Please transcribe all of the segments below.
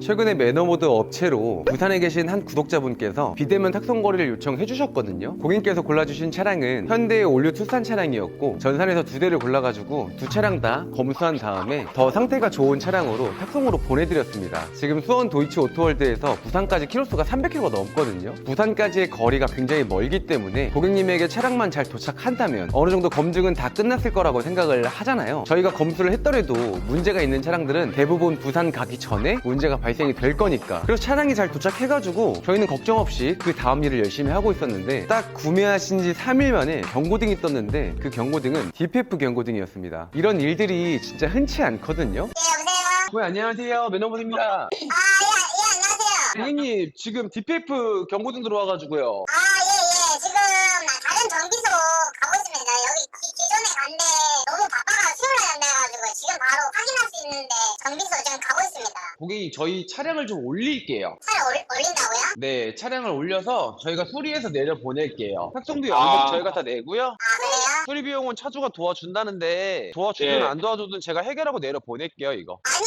최근에 매너모드 업체로 부산에 계신 한 구독자분께서 비대면 탁송 거래를 요청해 주셨거든요. 고객님께서 골라주신 차량은 현대의 올류 투싼 차량이었고 전산에서 2대를 골라가지고 2차량 다 검수한 다음에 더 상태가 좋은 차량으로 탁송으로 보내드렸습니다. 지금 수원 도이치 오토월드에서 부산까지 키로수가 300km가 넘거든요. 부산까지의 거리가 굉장히 멀기 때문에 고객님에게 차량만 잘 도착한다면 어느 정도 검증은 다 끝났을 거라고 생각을 하잖아요. 저희가 검수를 했더라도 문제가 있는 차량들은 대부분 부산 가기 전에 문제가 발생이 될 거니까. 그래서 차량이 잘 도착해가지고 저희는 걱정 없이 그 다음 일을 열심히 하고 있었는데 딱 구매하신 지 3일 만에 경고등이 떴는데 그 경고등은 DPF 경고등이었습니다. 이런 일들이 진짜 흔치 않거든요. 네, 여보세요? 안녕하세요. 매너버입니다. 안녕하세요. 고객님 지금 DPF 경고등 들어와가지고요. 지금 나 다른 정비소 가고 있습니다. 여기 기존에 갔는데 너무 바빠가 수요일 날 돼가지고 지금 바로 확인할 수 있는데 정비소 지금 가고 있습니다. 고객님 저희 차량을 좀 올릴게요. 차를 올린다고요? 네, 차량을 올려서 저희가 수리해서 내려 보낼게요. 탁송비 연금 저희가 다 내고요. 아, 그래요? 수리 비용은 차주가 도와준다는데 도와주든 예. 안 도와주든 제가 해결하고 내려 보낼게요 이거. 아니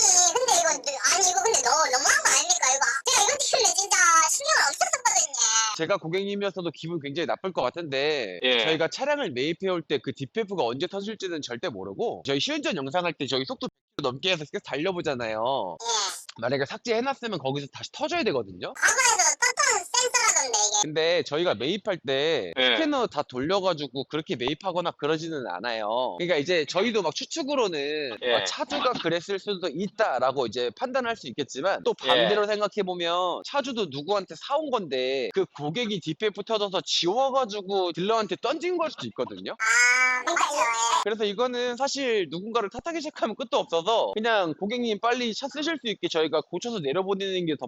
이거 근데 너무한 거 아닙니까 이거? 제가 이거 때문에 진짜 신경을 엄청 썼거든요. 제가 고객님이었어도 기분 굉장히 나쁠 것 같은데 예. 저희가 차량을 매입해 올 때 그 DPF가 언제 터질지는 절대 모르고 저희 시운전 영상 할 때 저희 속도 100km 넘게 해서 계속 달려보잖아요. 예. 만약에 삭제해놨으면 거기서 다시 터져야 되거든요. 과거에서 떴던 센서라던데 이게. 근데 저희가 매입할 때 예. 스캐너 다 돌려가지고 그렇게 매입하거나 그러지는 않아요. 그러니까 이제 저희도 막 추측으로는 예. 차주가 그랬을 수도 있다라고 이제 판단할 수 있겠지만 또 반대로 생각해보면 차주도 누구한테 사온 건데 그 고객이 DPF 터져서 지워가지고 딜러한테 던진 걸 수도 있거든요. 아, 맞죠. 예. 그래서 이거는 사실 누군가를 탓하기 시작하면 끝도 없어서 그냥 고객님 빨리 차 쓰실 수 있게 저희가 고쳐서 내려보내는 게 더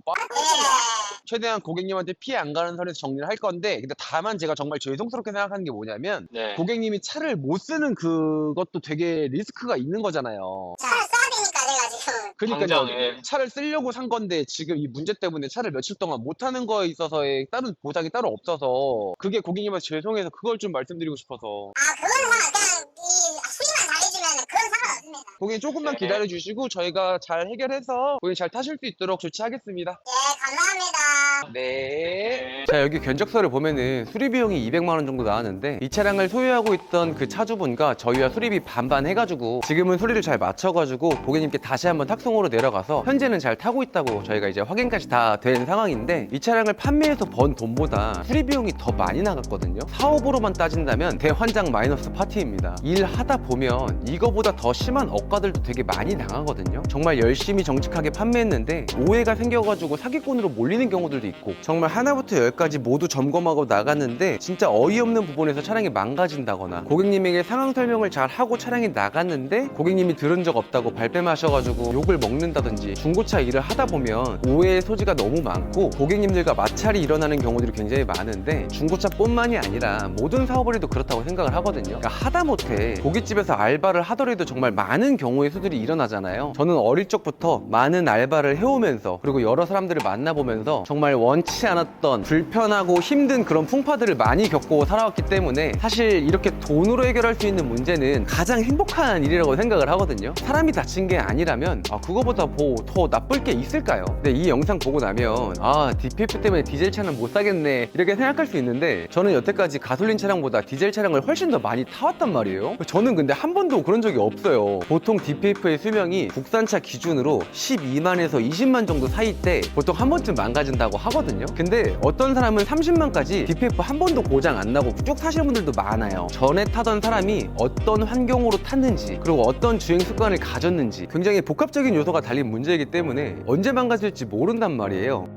최대한 고객님한테 피해 안 가는 선에서 정리를 할 건데 근데 다만 제가 정말 죄송스럽게 생각하는 게 뭐냐면 네. 고객님이 차를 못 쓰는 그것도 되게 리스크가 있는 거잖아요. 차를 써야 되니까 내가 지금. 그러니까요. 당장에. 차를 쓰려고 산 건데 지금 이 문제 때문에 차를 며칠 동안 못 하는 거에 있어서의 다른 보상이 따로 없어서 그게 고객님한테 죄송해서 그걸 좀 말씀드리고 싶어서 아, 그건 그냥 이 수리만 잘해주면 그건 상관없습니다. 고객님 조금만 네. 기다려 주시고 저희가 잘 해결해서 고객님 잘 타실 수 있도록 조치하겠습니다. 예, 감사합니다. 네. 자, 여기 견적서를 보면은 수리 비용이 200만 원 정도 나왔는데 이 차량을 소유하고 있던 그 차주분과 저희와 수리비 반반 해가지고 지금은 수리를 잘 맞춰가지고 고객님께 다시 한번 탁송으로 내려가서 현재는 잘 타고 있다고 저희가 이제 확인까지 다 된 상황인데 이 차량을 판매해서 번 돈보다 수리 비용이 더 많이 나갔거든요. 사업으로만 따진다면 대환장 마이너스 파티입니다. 일하다 보면 이거보다 더 심한 억가들도 되게 많이 당하거든요. 정말 열심히 정직하게 판매했는데 오해가 생겨가지고 사기꾼으로 몰리는 경우들도 있고 정말 하나부터 열까지 모두 점검하고 나갔는데 진짜 어이없는 부분에서 차량이 망가진다거나 고객님에게 상황 설명을 잘 하고 차량이 나갔는데 고객님이 들은 적 없다고 발뺌하셔가지고 욕을 먹는다든지 중고차 일을 하다 보면 오해의 소지가 너무 많고 고객님들과 마찰이 일어나는 경우들이 굉장히 많은데 중고차뿐만이 아니라 모든 사업을 해도 그렇다고 생각을 하거든요. 그러니까 하다못해 고깃집에서 알바를 하더라도 정말 많은 경우의 수들이 일어나잖아요. 저는 어릴 적부터 많은 알바를 해오면서 그리고 여러 사람들을 만나보면서 정말 원치 않았던 불편하고 힘든 그런 풍파들을 많이 겪고 살아왔기 때문에 사실 이렇게 돈으로 해결할 수 있는 문제는 가장 행복한 일이라고 생각을 하거든요. 사람이 다친 게 아니라면 그거보다 뭐 더 나쁠 게 있을까요? 근데 이 영상 보고 나면 DPF 때문에 디젤 차는 못 사겠네 이렇게 생각할 수 있는데 저는 여태까지 가솔린 차량보다 디젤 차량을 훨씬 더 많이 타왔단 말이에요. 저는 근데 한 번도 그런 적이 없어요. 보통 DPF의 수명이 국산차 기준으로 12만에서 20만 정도 사이 때 보통 한 번쯤 망가진다고 하거든요. 근데 어떤 사람은 30만까지 DPF 한 번도 고장 안 나고 쭉 타시는 분들도 많아요. 전에 타던 사람이 어떤 환경으로 탔는지 그리고 어떤 주행 습관을 가졌는지 굉장히 복합적인 요소가 달린 문제이기 때문에 언제 망가질지 모른단 말이에요.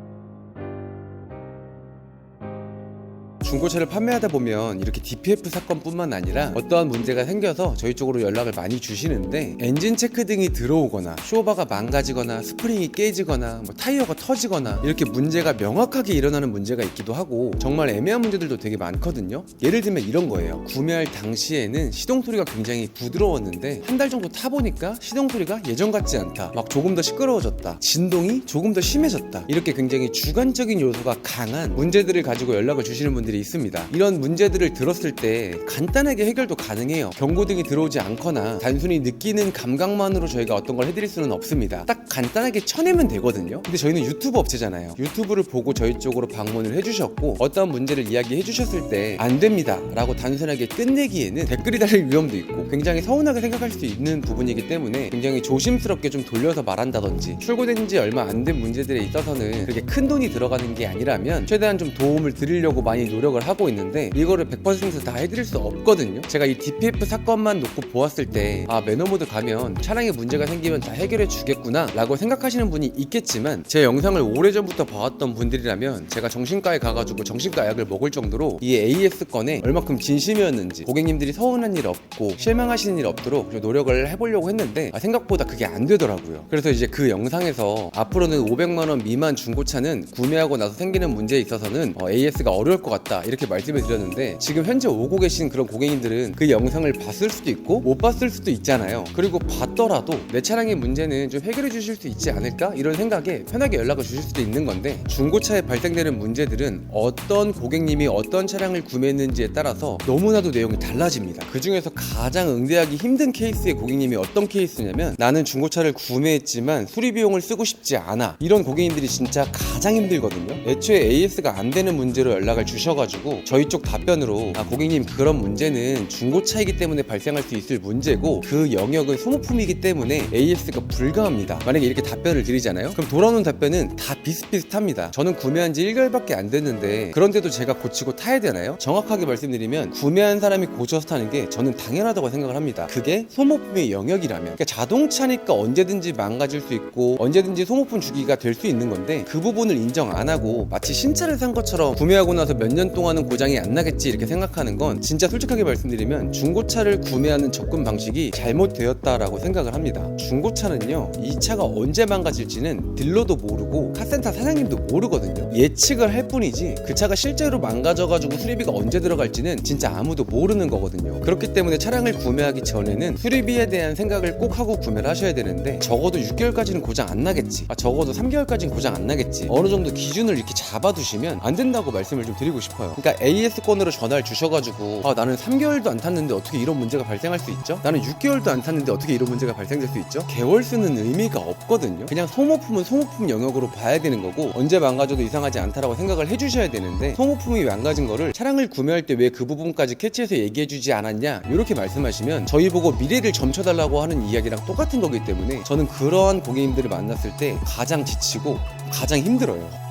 중고차를 판매하다 보면 이렇게 DPF 사건뿐만 아니라 어떠한 문제가 생겨서 저희 쪽으로 연락을 많이 주시는데 엔진 체크 등이 들어오거나 쇼바가 망가지거나 스프링이 깨지거나 타이어가 터지거나 이렇게 문제가 명확하게 일어나는 문제가 있기도 하고 정말 애매한 문제들도 되게 많거든요. 예를 들면 이런 거예요. 구매할 당시에는 시동 소리가 굉장히 부드러웠는데 한 달 정도 타보니까 시동 소리가 예전 같지 않다, 막 조금 더 시끄러워졌다, 진동이 조금 더 심해졌다, 이렇게 굉장히 주관적인 요소가 강한 문제들을 가지고 연락을 주시는 분들이 문제들이 있습니다. 이런 문제들을 들었을 때 간단하게 해결도 가능해요. 경고등이 들어오지 않거나 단순히 느끼는 감각만으로 저희가 어떤 걸 해드릴 수는 없습니다. 딱 간단하게 쳐내면 되거든요. 근데 저희는 유튜브 업체잖아요. 유튜브를 보고 저희 쪽으로 방문을 해주셨고 어떤 문제를 이야기해 주셨을 때 안 됩니다 라고 단순하게 끝내기에는 댓글이 달릴 위험도 있고 굉장히 서운하게 생각할 수 있는 부분이기 때문에 굉장히 조심스럽게 좀 돌려서 말한다든지, 출고된 지 얼마 안 된 문제들에 있어서는 그렇게 큰 돈이 들어가는 게 아니라면 최대한 좀 도움을 드리려고 많이 노력을 하고 있는데, 이거를 100% 다 해드릴 수 없거든요. 제가 이 DPF 사건만 놓고 보았을 때 매너모드 가면 차량에 문제가 생기면 다 해결해 주겠구나 라고 생각하시는 분이 있겠지만, 제 영상을 오래전부터 봐왔던 분들이라면 제가 정신과에 가가지고 정신과 약을 먹을 정도로 이 AS 건에 얼마큼 진심이었는지, 고객님들이 서운한 일 없고 실망하시는 일 없도록 노력을 해보려고 했는데 생각보다 그게 안 되더라고요. 그래서 이제 그 영상에서 앞으로는 500만원 미만 중고차는 구매하고 나서 생기는 문제에 있어서는 AS가 어려울 것 같다 이렇게 말씀을 드렸는데, 지금 현재 오고 계신 그런 고객님들은 그 영상을 봤을 수도 있고 못 봤을 수도 있잖아요. 그리고 봤더라도 내 차량의 문제는 좀 해결해 주실 수 있지 않을까 이런 생각에 편하게 연락을 주실 수도 있는 건데, 중고차에 발생되는 문제들은 어떤 고객님이 어떤 차량을 구매했는지에 따라서 너무나도 내용이 달라집니다. 그 중에서 가장 응대하기 힘든 케이스의 고객님이 어떤 케이스냐면, 나는 중고차를 구매했지만 수리 비용을 쓰고 싶지 않아, 이런 고객님들이 진짜 가장 힘들거든요. 애초에 AS가 안 되는 문제로 연락을 주셔가지고 저희 쪽 답변으로 고객님 그런 문제는 중고차이기 때문에 발생할 수 있을 문제고 그 영역은 소모품이기 때문에 AS가 불가합니다, 만약에 이렇게 답변을 드리잖아요. 그럼 돌아오는 답변은 다 비슷비슷합니다. 저는 구매한 지 1개월밖에 안 됐는데 그런데도 제가 고치고 타야 되나요? 정확하게 말씀드리면 구매한 사람이 고쳐서 타는 게 저는 당연하다고 생각을 합니다. 그게 소모품의 영역이라면. 그러니까 자동차니까 언제든지 망가질 수 있고 언제든지 소모품 주기가 될 수 있는 건데, 그 부분을 인정 안 하고 마치 신차를 산 것처럼 구매하고 나서 몇 년 동안은 고장이 안 나겠지 이렇게 생각하는 건, 진짜 솔직하게 말씀드리면 중고차를 구매하는 접근 방식이 잘못되었다라고 생각을 합니다. 중고차는요, 이 차가 언제 망가질지는 딜러도 모르고 카센터 사장님도 모르거든요. 예측을 할 뿐이지 그 차가 실제로 망가져가지고 수리비가 언제 들어갈지는 진짜 아무도 모르는 거거든요. 그렇기 때문에 차량을 구매하기 전에는 수리비에 대한 생각을 꼭 하고 구매를 하셔야 되는데, 적어도 6개월까지는 고장 안 나겠지, 적어도 3개월까지는 고장 안 나겠지, 어느 정도 기준을 이렇게 잡아두시면 안 된다고 말씀을 좀 드리고 싶어요. 그러니까 AS건으로 전화를 주셔가지고 나는 3개월도 안 탔는데 어떻게 이런 문제가 발생할 수 있죠? 나는 6개월도 안 탔는데 어떻게 이런 문제가 발생될 수 있죠? 개월 수는 의미가 없거든요. 그냥 소모품은 소모품 영역으로 봐야 되는 거고, 언제 망가져도 이상하지 않다라고 생각을 해주셔야 되는데, 소모품이 망가진 거를 차량을 구매할 때 왜 그 부분까지 캐치해서 얘기해주지 않았냐 이렇게 말씀하시면 저희 보고 미래를 점쳐달라고 하는 이야기랑 똑같은 거기 때문에, 저는 그러한 고객님들을 만났을 때 가장 지치고 가장 힘들어요.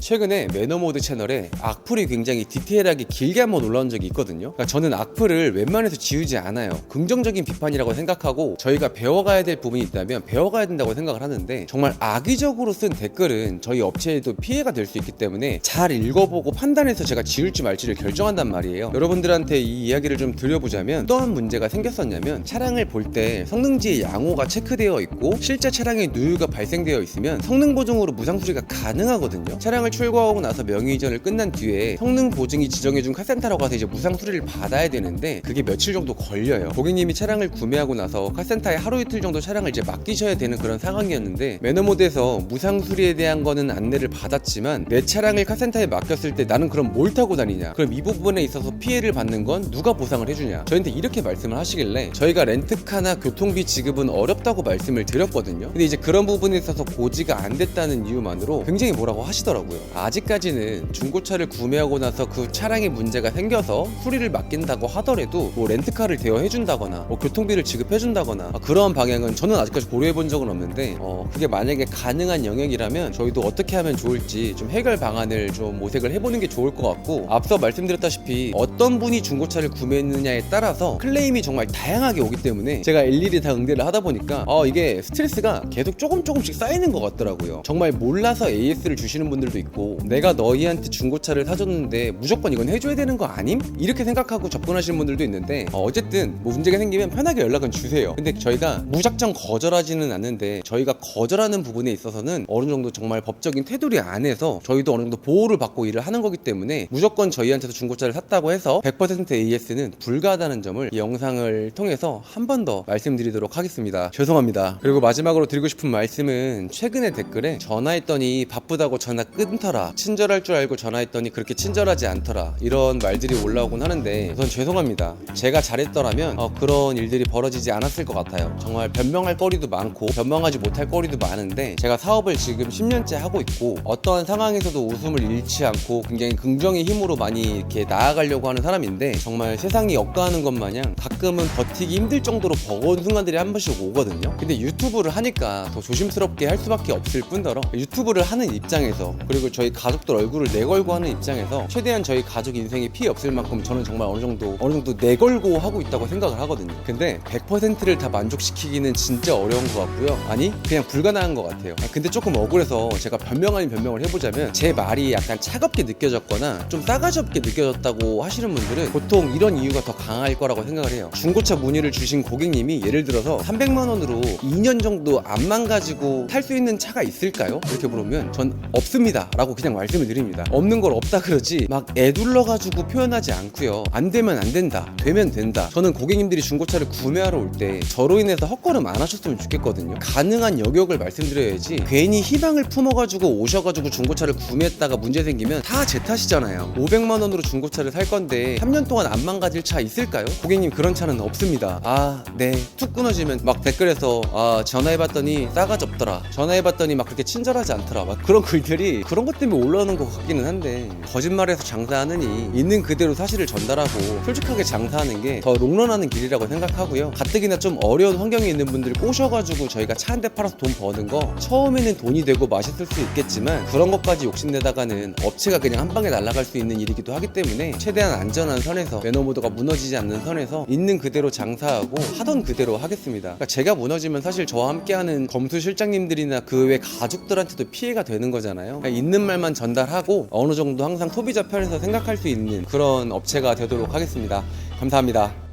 최근에 매너모드 채널에 악플이 굉장히 디테일하게 길게 한번 올라온 적이 있거든요. 그러니까 저는 악플을 웬만해서 지우지 않아요. 긍정적인 비판이라고 생각하고 저희가 배워가야 될 부분이 있다면 배워가야 된다고 생각을 하는데, 정말 악의적으로 쓴 댓글은 저희 업체에도 피해가 될 수 있기 때문에 잘 읽어보고 판단해서 제가 지울지 말지를 결정한단 말이에요. 여러분들한테 이 이야기를 좀 드려보자면, 어떤 문제가 생겼었냐면, 차량을 볼 때 성능지의 양호가 체크되어 있고 실제 차량에 누유가 발생되어 있으면 성능 보증으로 무상 수리가 가능하거든요. 차량을 출고하고 나서 명의 이전을 끝난 뒤에 성능 보증이 지정해준 카센터로 가서 이제 무상 수리를 받아야 되는데, 그게 며칠 정도 걸려요. 고객님이 차량을 구매하고 나서 카센터에 하루 이틀 정도 차량을 이제 맡기셔야 되는 그런 상황이었는데, 매너모드에서 무상 수리에 대한 거는 안내를 받았지만 내 차량을 카센터에 맡겼을 때 나는 그럼 뭘 타고 다니냐, 그럼 이 부분에 있어서 피해를 받는 건 누가 보상을 해주냐, 저희한테 이렇게 말씀을 하시길래 저희가 렌트카나 교통비 지급은 어렵다고 말씀을 드렸거든요. 근데 이제 그런 부분에 있어서 고지가 안 됐다는 이유만으로 굉장히 뭐라고 하시더라고요. 아직까지는 중고차를 구매하고 나서 그 차량에 문제가 생겨서 수리를 맡긴다고 하더라도 뭐 렌트카를 대여해준다거나 뭐 교통비를 지급해준다거나 그러한 방향은 저는 아직까지 고려해본 적은 없는데, 그게 만약에 가능한 영역이라면 저희도 어떻게 하면 좋을지 좀 해결 방안을 좀 모색을 해보는 게 좋을 것 같고, 앞서 말씀드렸다시피 어떤 분이 중고차를 구매했느냐에 따라서 클레임이 정말 다양하게 오기 때문에 제가 일일이 다 응대를 하다 보니까 이게 스트레스가 계속 조금씩 쌓이는 것 같더라고요. 정말 몰라서 AS를 주시는 분들도 있고, 내가 너희한테 중고차를 사줬는데 무조건 이건 해줘야 되는 거 아님? 이렇게 생각하고 접근하시는 분들도 있는데, 어쨌든 뭐 문제가 생기면 편하게 연락은 주세요. 근데 저희가 무작정 거절하지는 않는데, 저희가 거절하는 부분에 있어서는 어느 정도 정말 법적인 테두리 안에서 저희도 어느 정도 보호를 받고 일을 하는 거기 때문에, 무조건 저희한테서 중고차를 샀다고 해서 100% AS는 불가하다는 점을 이 영상을 통해서 한 번 더 말씀드리도록 하겠습니다. 죄송합니다. 그리고 마지막으로 드리고 싶은 말씀은, 최근에 댓글에 전화했더니 바쁘다고 전화 끝 쫌터라, 친절할 줄 알고 전화했더니 그렇게 친절하지 않더라, 이런 말들이 올라오곤 하는데 우선 죄송합니다. 제가 잘했더라면 그런 일들이 벌어지지 않았을 것 같아요. 정말 변명할 거리도 많고 변명하지 못할 거리도 많은데 제가 사업을 지금 10년째 하고 있고 어떠한 상황에서도 웃음을 잃지 않고 굉장히 긍정의 힘으로 많이 이렇게 나아가려고 하는 사람인데 정말 세상이 억가하는 것 마냥 가끔은 버티기 힘들 정도로 버거운 순간들이 한 번씩 오거든요. 근데 유튜브를 하니까 더 조심스럽게 할 수밖에 없을 뿐더러 유튜브를 하는 입장에서 그리고 저희 가족들 얼굴을 내걸고 하는 입장에서 최대한 저희 가족 인생에 피해 없을 만큼 저는 정말 어느 정도 내걸고 하고 있다고 생각을 하거든요. 근데 100%를 다 만족시키기는 진짜 어려운 것 같고요. 아니 그냥 불가능한 것 같아요. 근데 조금 억울해서 제가 변명 아닌 변명을 해보자면 제 말이 약간 차갑게 느껴졌거나 좀 싸가지 없게 느껴졌다고 하시는 분들은 보통 이런 이유가 더 강할 거라고 생각을 해요. 중고차 문의를 주신 고객님이 예를 들어서 300만 원으로 2년 정도 안 망가지고 탈 수 있는 차가 있을까요? 이렇게 물으면 전 없습니다 라고 그냥 말씀을 드립니다. 없는 걸 없다 그러지 막 애둘러 가지고 표현하지 않고요. 안 되면 안 된다, 되면 된다. 저는 고객님들이 중고차를 구매하러 올 때 저로 인해서 헛걸음 안 하셨으면 좋겠거든요. 가능한 여력을 말씀드려야지 괜히 희망을 품어가지고 오셔가지고 중고차를 구매했다가 문제 생기면 다 제 탓이잖아요. 500만 원으로 중고차를 살 건데 3년 동안 안 망가질 차 있을까요? 고객님 그런 차는 없습니다. 네, 툭 끊어지면 막 댓글에서 전화해봤더니 싸가지 없더라, 전화해봤더니 막 그렇게 친절하지 않더라, 막 그런 글들이 그런 것 때문에 올라오는 것 같기는 한데 거짓말해서 장사하느니 있는 그대로 사실을 전달하고 솔직하게 장사하는 게 더 롱런하는 길이라고 생각하고요. 가뜩이나 좀 어려운 환경에 있는 분들 꼬셔가지고 저희가 차 한 대 팔아서 돈 버는 거 처음에는 돈이 되고 맛있을 수 있겠지만 그런 것까지 욕심내다가는 업체가 그냥 한 방에 날아갈 수 있는 일이기도 하기 때문에 최대한 안전한 선에서 매너모드가 무너지지 않는 선에서 있는 그대로 장사하고 하던 그대로 하겠습니다. 그러니까 제가 무너지면 사실 저와 함께하는 검수 실장님들이나 그 외 가족들한테도 피해가 되는 거잖아요. 그러니까 있는 말만 전달하고 어느 정도 항상 소비자 편에서 생각할 수 있는 그런 업체가 되도록 하겠습니다. 감사합니다.